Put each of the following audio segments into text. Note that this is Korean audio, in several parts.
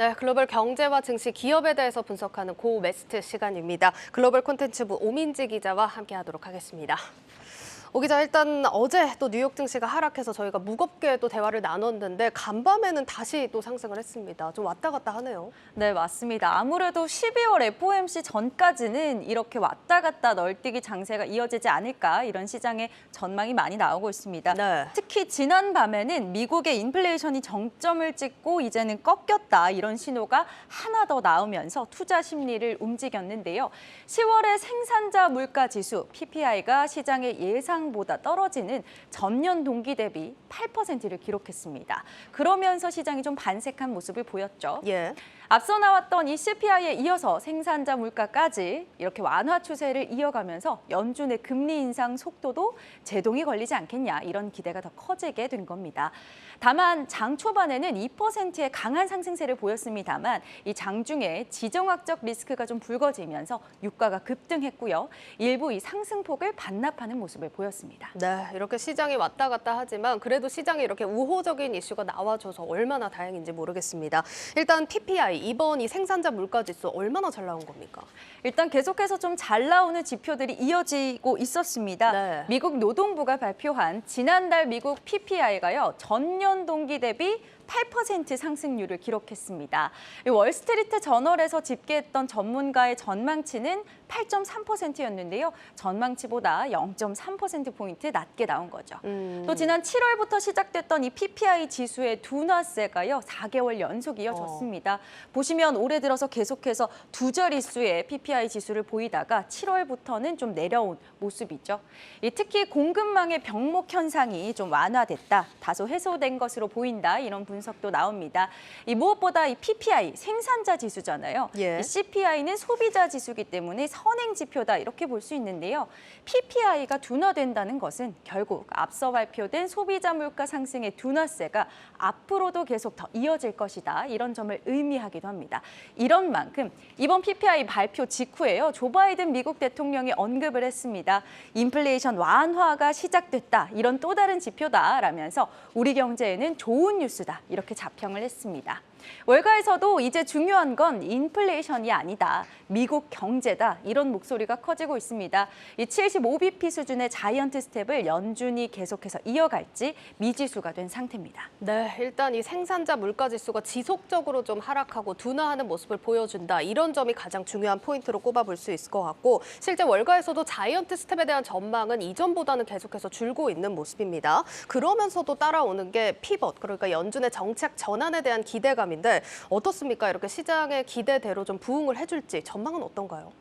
네, 글로벌 경제와 증시, 기업에 대해서 분석하는 고메스트 시간입니다. 글로벌 콘텐츠부 오민지 기자와 함께하도록 하겠습니다. 오 기자, 일단 어제 또 뉴욕 증시가 하락해서 저희가 무겁게 또 대화를 나눴는데 간밤에는 다시 또 상승을 했습니다. 좀 왔다 갔다 하네요. 네, 맞습니다. 아무래도 12월 FOMC 전까지는 이렇게 왔다 갔다 널뛰기 장세가 이어지지 않을까 이런 시장의 전망이 많이 나오고 있습니다. 네. 특히 지난 밤에는 미국의 인플레이션이 정점을 찍고 이제는 꺾였다 이런 신호가 하나 더 나오면서 투자 심리를 움직였는데요. 10월의 생산자 물가 지수 PPI가 시장의 예상보다 떨어지는 전년 동기 대비 8%를 기록했습니다. 그러면서 시장이 좀 반색한 모습을 보였죠. 예. 앞서 나왔던 이 CPI에 이어서 생산자 물가까지 이렇게 완화 추세를 이어가면서 연준의 금리 인상 속도도 제동이 걸리지 않겠냐 이런 기대가 더 커지게 된 겁니다. 다만 장 초반에는 2%의 강한 상승세를 보였습니다만 이 장중에 지정학적 리스크가 좀 불거지면서 유가가 급등했고요. 일부 이 상승폭을 반납하는 모습을 보였습니다. 네, 이렇게 시장이 왔다 갔다 하지만 그래도 시장에 이렇게 우호적인 이슈가 나와줘서 얼마나 다행인지 모르겠습니다. 일단 PPI, 이번 이 생산자 물가지수 얼마나 잘 나온 겁니까? 일단 계속해서 좀 잘 나오는 지표들이 이어지고 있었습니다. 네. 미국 노동부가 발표한 지난달 미국 PPI가요. 전년 동기 대비 8% 상승률을 기록했습니다. 월스트리트 저널에서 집계했던 전문가의 전망치는 8.3%였는데요. 전망치보다 0.3%포인트 낮게 나온 거죠. 또 지난 7월부터 시작됐던 이 PPI 지수의 둔화세가요. 4개월 연속 이어졌습니다. 보시면 올해 들어서 계속해서 두 자릿수의 PPI 지수를 보이다가 7월부터는 좀 내려온 모습이죠. 특히 공급망의 병목 현상이 좀 완화됐다, 다소 해소된 것으로 보인다 이런 분석도 나옵니다. 무엇보다 이 PPI 생산자 지수잖아요. 예. 이 CPI는 소비자 지수이기 때문에 선행 지표다 이렇게 볼 수 있는데요. PPI가 둔화된다는 것은 결국 앞서 발표된 소비자 물가 상승의 둔화세가 앞으로도 계속 더 이어질 것이다 이런 점을 의미하기도 합니다. 이런 만큼 이번 PPI 발표 직후에요. 조 바이든 미국 대통령이 언급을 했습니다. 인플레이션 완화가 시작됐다 이런 또 다른 지표다라면서 우리 경제에는 좋은 뉴스다 이렇게 자평을 했습니다. 월가에서도 이제 중요한 건 인플레이션이 아니다, 미국 경제다 이런 목소리가 커지고 있습니다. 이 75bp 수준의 자이언트 스텝을 연준이 계속해서 이어갈지 미지수가 된 상태입니다. 네, 일단 이 생산자 물가 지수가 지속적으로 좀 하락하고 둔화하는 모습을 보여준다. 이런 점이 가장 중요한 포인트로 꼽아볼 수 있을 것 같고 실제 월가에서도 자이언트 스텝에 대한 전망은 이전보다는 계속해서 줄고 있는 모습입니다. 그러면서도 따라오는 게 피벗, 그러니까 연준의 정책 전환에 대한 기대감인데 어떻습니까? 이렇게 시장의 기대대로 좀 부응을 해줄지 전망은 어떤가요?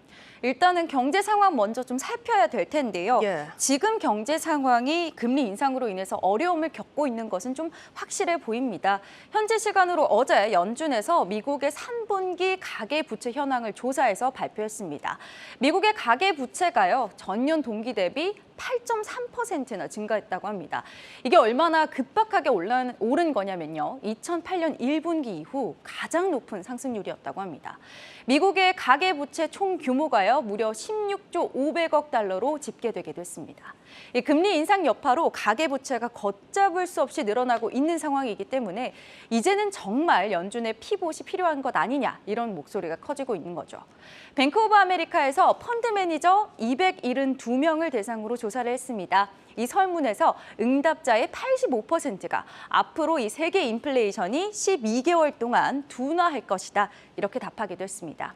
일단은 경제 상황 먼저 좀 살펴야 될 텐데요. 예. 지금 경제 상황이 금리 인상으로 인해서 어려움을 겪고 있는 것은 좀 확실해 보입니다. 현재 시간으로 어제 연준에서 미국의 3분기 가계 부채 현황을 조사해서 발표했습니다. 미국의 가계 부채가요. 전년 동기 대비 8.3%나 증가했다고 합니다. 이게 얼마나 급박하게 오른 거냐면요. 2008년 1분기 이후 가장 높은 상승률이었다고 합니다. 미국의 가계부채 총 규모가요. 무려 16조 500억 달러로 집계되게 됐습니다. 이 금리 인상 여파로 가계부채가 걷잡을 수 없이 늘어나고 있는 상황이기 때문에 이제는 정말 연준의 피봇이 필요한 것 아니냐 이런 목소리가 커지고 있는 거죠. 뱅크 오브 아메리카에서 펀드 매니저 272명을 대상으로 조사를 했습니다. 이 설문에서 응답자의 85%가 앞으로 이 세계 인플레이션이 12개월 동안 둔화할 것이다 이렇게 답하기도 했습니다.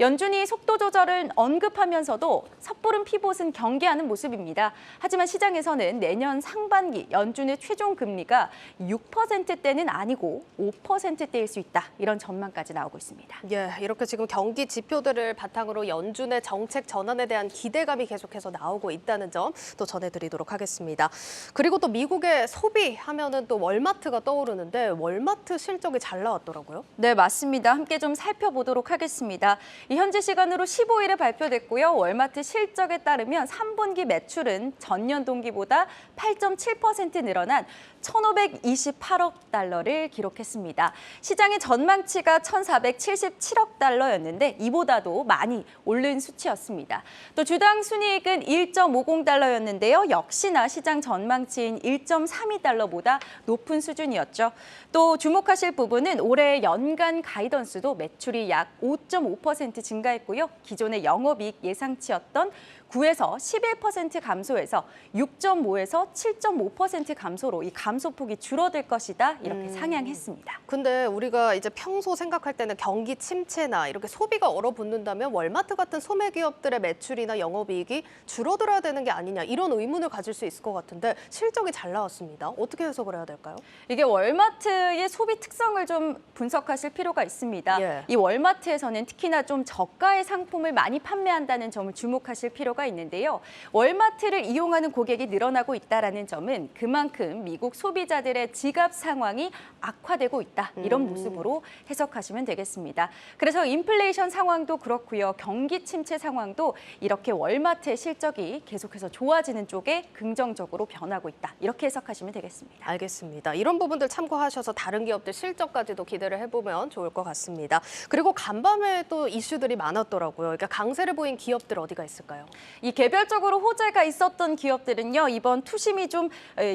연준이 속도 조절을 언급하면서도 섣부른 피봇은 경계하는 모습입니다. 하지만 시장에서는 내년 상반기 연준의 최종 금리가 6%대는 아니고 5%대일 수 있다. 이런 전망까지 나오고 있습니다. 예, 이렇게 지금 경기 지표들을 바탕으로 연준의 정책 전환에 대한 기대감이 계속해서 나오고 있다는 점 또 전해드리도록 하겠습니다. 그리고 또 미국의 소비하면은 또 월마트가 떠오르는데 월마트 실적이 잘 나왔더라고요. 네, 맞습니다. 함께 좀 살펴보도록 하겠습니다. 이 현지 시간으로 15일에 발표됐고요. 월마트 실적에 따르면 3분기 매출은 전년 동기보다 8.7% 늘어난 1,528억 달러를 기록했습니다. 시장의 전망치가 1,477억 달러였는데 이보다도 많이 오른 수치였습니다. 또 주당 순이익은 1.50달러였는데요. 역시 역시나 시장 전망치인 1.32달러보다 높은 수준이었죠. 또 주목하실 부분은 올해 연간 가이던스도 매출이 약 5.5% 증가했고요. 기존의 영업이익 예상치였던 9에서 11% 감소해서 6.5에서 7.5% 감소로 이 감소폭이 줄어들 것이다 이렇게 상향했습니다. 근데 우리가 이제 평소 생각할 때는 경기 침체나 이렇게 소비가 얼어붙는다면 월마트 같은 소매 기업들의 매출이나 영업이익이 줄어들어야 되는 게 아니냐 이런 의문을 가질 수 있을 것 같은데 실적이 잘 나왔습니다. 어떻게 해석을 해야 될까요? 이게 월마트의 소비 특성을 좀 분석하실 필요가 있습니다. 예. 이 월마트에서는 특히나 좀 저가의 상품을 많이 판매한다는 점을 주목하실 필요가 있는데요. 월마트를 이용하는 고객이 늘어나고 있다는 점은 그만큼 미국 소비자들의 지갑 상황이 악화되고 있다. 이런 모습으로 해석하시면 되겠습니다. 그래서 인플레이션 상황도 그렇고요. 경기 침체 상황도 이렇게 월마트의 실적이 계속해서 좋아지는 쪽에 긍정적으로 변하고 있다. 이렇게 해석하시면 되겠습니다. 알겠습니다. 이런 부분들 참고하셔서 다른 기업들 실적까지도 기대를 해보면 좋을 것 같습니다. 그리고 간밤에 또 이슈들이 많았더라고요. 그러니까 강세를 보인 기업들 어디가 있을까요? 이 개별적으로 호재가 있었던 기업들은요. 이번 투심이 좀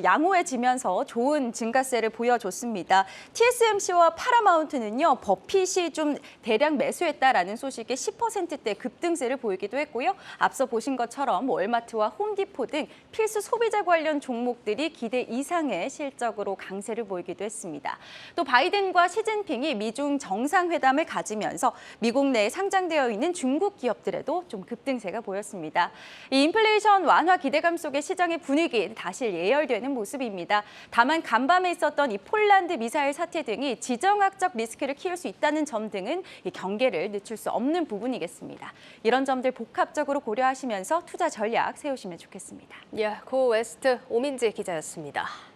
양호해지면서 좋은 증가세를 보여줬습니다. TSMC와 파라마운트는요. 버핏이 좀 대량 매수했다라는 소식에 10%대 급등세를 보이기도 했고요. 앞서 보신 것처럼 월마트와 홈디포 등 필수 소비자 관련 종목들이 기대 이상의 실적으로 강세를 보이기도 했습니다. 또 바이든과 시진핑이 미중 정상회담을 가지면서 미국 내에 상장되어 있는 중국 기업들에도 좀 급등세가 보였습니다. 이 인플레이션 완화 기대감 속에 시장의 분위기 다시 예열되는 모습입니다. 다만 간밤에 있었던 이 폴란드 미사일 사태 등이 지정학적 리스크를 키울 수 있다는 점 등은 이 경계를 늦출 수 없는 부분이겠습니다. 이런 점들 복합적으로 고려하시면서 투자 전략 세우시면 좋겠습니다. 예, 고 웨스트 오민지 기자였습니다.